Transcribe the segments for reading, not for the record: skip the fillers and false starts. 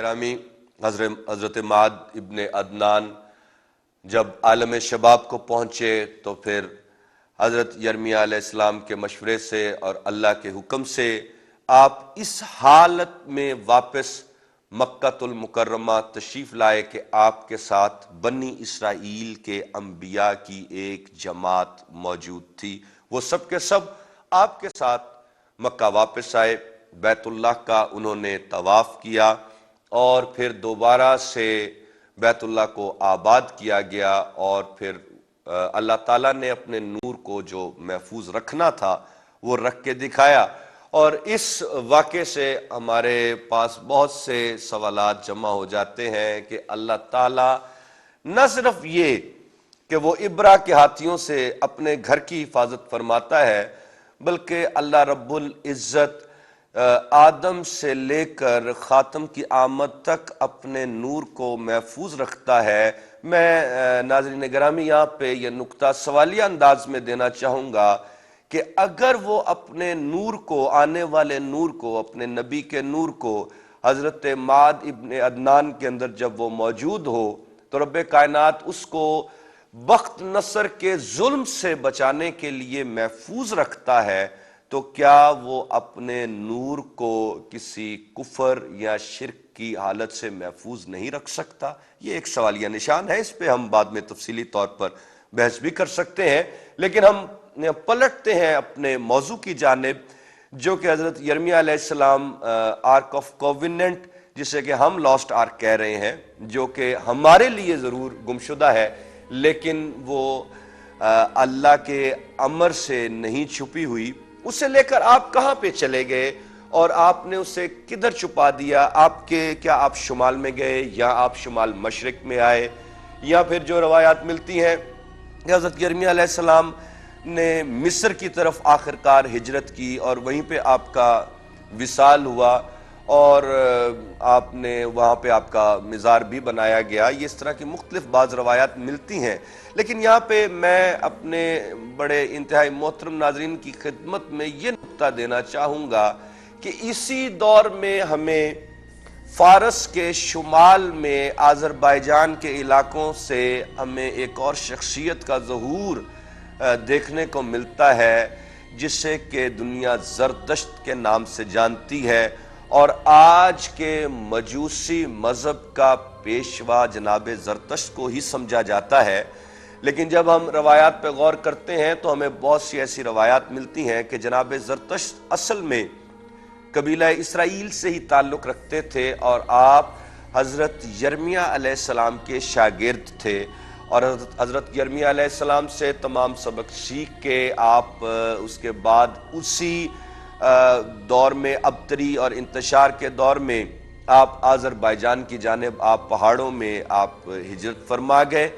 گرامی، حضرت معاذ ابن عدنان جب عالم شباب کو پہنچے تو پھر حضرت یرمیہ علیہ السلام کے مشورے سے اور اللہ کے حکم سے آپ اس حالت میں واپس مکہ المکرمہ تشریف لائے کہ آپ کے ساتھ بنی اسرائیل کے انبیاء کی ایک جماعت موجود تھی۔ وہ سب کے سب آپ کے ساتھ مکہ واپس آئے، بیت اللہ کا انہوں نے طواف کیا اور پھر دوبارہ سے بیت اللہ کو آباد کیا گیا، اور پھر اللہ تعالیٰ نے اپنے نور کو جو محفوظ رکھنا تھا وہ رکھ کے دکھایا۔ اور اس واقعے سے ہمارے پاس بہت سے سوالات جمع ہو جاتے ہیں کہ اللہ تعالیٰ نہ صرف یہ کہ وہ ابرا کے ہاتھیوں سے اپنے گھر کی حفاظت فرماتا ہے، بلکہ اللہ رب العزت آدم سے لے کر خاتم کی آمد تک اپنے نور کو محفوظ رکھتا ہے۔ میں ناظرین گرامی یہاں پہ یہ نقطہ سوالیہ انداز میں دینا چاہوں گا کہ اگر وہ اپنے نور کو، آنے والے نور کو، اپنے نبی کے نور کو حضرت معاذ ابن عدنان کے اندر جب وہ موجود ہو تو رب کائنات اس کو وقت نصر کے ظلم سے بچانے کے لیے محفوظ رکھتا ہے، تو کیا وہ اپنے نور کو کسی کفر یا شرک کی حالت سے محفوظ نہیں رکھ سکتا؟ یہ ایک سوالیہ نشان ہے، اس پہ ہم بعد میں تفصیلی طور پر بحث بھی کر سکتے ہیں، لیکن ہم پلٹتے ہیں اپنے موضوع کی جانب، جو کہ حضرت یرمیہ علیہ السلام آرک آف کووننٹ، جسے کہ ہم لاسٹ آرک کہہ رہے ہیں، جو کہ ہمارے لیے ضرور گمشدہ ہے لیکن وہ اللہ کے امر سے نہیں چھپی ہوئی۔ اسے لے کر آپ کہاں پہ چلے گئے اور آپ نے اسے کدھر چھپا دیا؟ کیا آپ شمال میں گئے یا آپ شمال مشرق میں آئے؟ یا پھر جو روایات ملتی ہیں کہ حضرت یرمیہ علیہ السلام نے مصر کی طرف آخرکار ہجرت کی اور وہیں پہ آپ کا وصال ہوا اور آپ نے وہاں پہ آپ کا مزار بھی بنایا گیا۔ یہ اس طرح کی مختلف بعض روایات ملتی ہیں، لیکن یہاں پہ میں اپنے بڑے انتہائی محترم ناظرین کی خدمت میں یہ نقطہ دینا چاہوں گا کہ اسی دور میں ہمیں فارس کے شمال میں آذربائیجان کے علاقوں سے ہمیں ایک اور شخصیت کا ظہور دیکھنے کو ملتا ہے، جسے کہ دنیا زرتشت کے نام سے جانتی ہے، اور آج کے مجوسی مذہب کا پیشوا جناب زرتشت کو ہی سمجھا جاتا ہے۔ لیکن جب ہم روایات پہ غور کرتے ہیں تو ہمیں بہت سی ایسی روایات ملتی ہیں کہ جناب زرتشت اصل میں قبیلہ اسرائیل سے ہی تعلق رکھتے تھے، اور آپ حضرت یرمیہ علیہ السلام کے شاگرد تھے، اور حضرت یرمیہ علیہ السلام سے تمام سبق سیکھ کے آپ اس کے بعد اسی دور میں ابتری اور انتشار کے دور میں آپ آذربائیجان کی جانب آپ پہاڑوں میں آپ ہجرت فرما گئے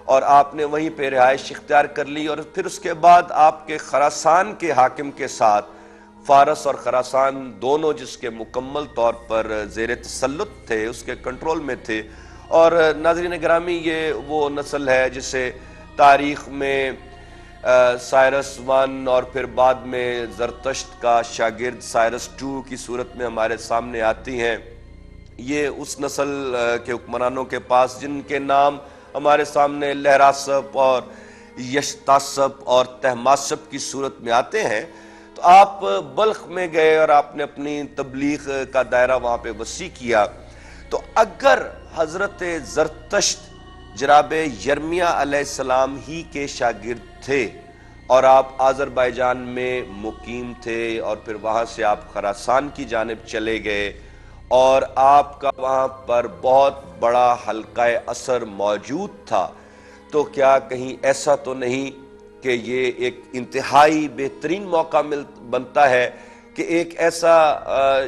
اور آپ نے وہیں پہ رہائش اختیار کر لی، اور پھر اس کے بعد آپ کے خراسان کے حاکم کے ساتھ، فارس اور خراسان دونوں جس کے مکمل طور پر زیر تسلط تھے، اس کے کنٹرول میں تھے، اور ناظرین گرامی یہ وہ نسل ہے جسے تاریخ میں سائرس ون اور پھر بعد میں زرتشت کا شاگرد سائرس ٹو کی صورت میں ہمارے سامنے آتی ہیں۔ یہ اس نسل کے حکمرانوں کے پاس جن کے نام ہمارے سامنے لہراسپ اور یشتاسپ اور تہماسپ کی صورت میں آتے ہیں۔ تو آپ بلخ میں گئے اور آپ نے اپنی تبلیغ کا دائرہ وہاں پہ وسیع کیا، تو اگر حضرت زرتشت جناب یرمیہ علیہ السلام ہی کے شاگرد تھے اور آپ آذربائیجان میں مقیم تھے اور پھر وہاں سے آپ خراسان کی جانب چلے گئے اور آپ کا وہاں پر بہت بڑا حلقہ اثر موجود تھا، تو کیا کہیں ایسا تو نہیں کہ یہ ایک انتہائی بہترین موقع بنتا ہے کہ ایک ایسا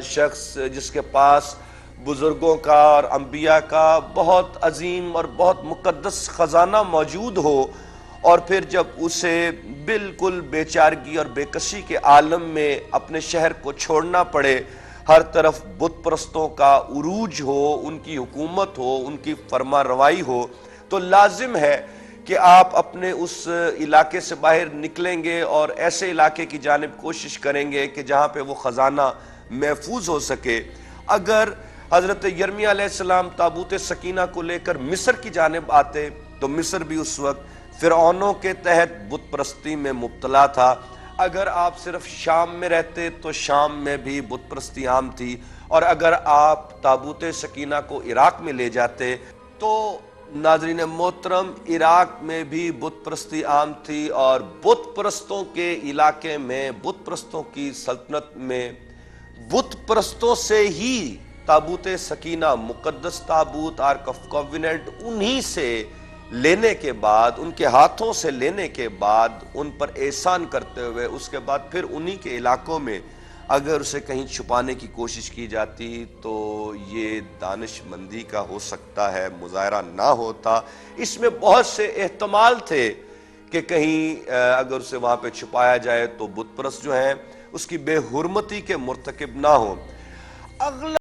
شخص جس کے پاس بزرگوں کا اور انبیاء کا بہت عظیم اور بہت مقدس خزانہ موجود ہو، اور پھر جب اسے بالکل بے چارگی اور بے کسی کے عالم میں اپنے شہر کو چھوڑنا پڑے، ہر طرف بت پرستوں کا عروج ہو، ان کی حکومت ہو، ان کی فرما روائی ہو، تو لازم ہے کہ آپ اپنے اس علاقے سے باہر نکلیں گے اور ایسے علاقے کی جانب کوشش کریں گے کہ جہاں پہ وہ خزانہ محفوظ ہو سکے۔ اگر حضرت یرمیہ علیہ السلام تابوت سکینہ کو لے کر مصر کی جانب آتے تو مصر بھی اس وقت فرعونوں کے تحت بت پرستی میں مبتلا تھا. اگر آپ صرف شام میں رہتے تو شام میں بھی بت پرستی عام تھی، اور اگر آپ تابوت سکینہ کو عراق میں لے جاتے تو ناظرین محترم عراق میں بھی بت پرستی عام تھی، اور بت پرستوں کے علاقے میں، بت پرستوں کی سلطنت میں، بت پرستوں سے ہی تابوت سکینہ، مقدس تابوت، آرک آف کووننٹ، انہی سے لینے کے بعد، ان کے ہاتھوں سے لینے کے بعد، ان پر احسان کرتے ہوئے اس کے بعد پھر انہی کے علاقوں میں اگر اسے کہیں چھپانے کی کوشش کی جاتی تو یہ دانش مندی کا ہو سکتا ہے، مظاہرہ نہ ہوتا. اس میں بہت سے احتمال تھے کہ کہیں اگر اسے وہاں پہ چھپایا جائے تو بت پرست جو ہیں اس کی بے حرمتی کے مرتکب نہ ہوں. اگلا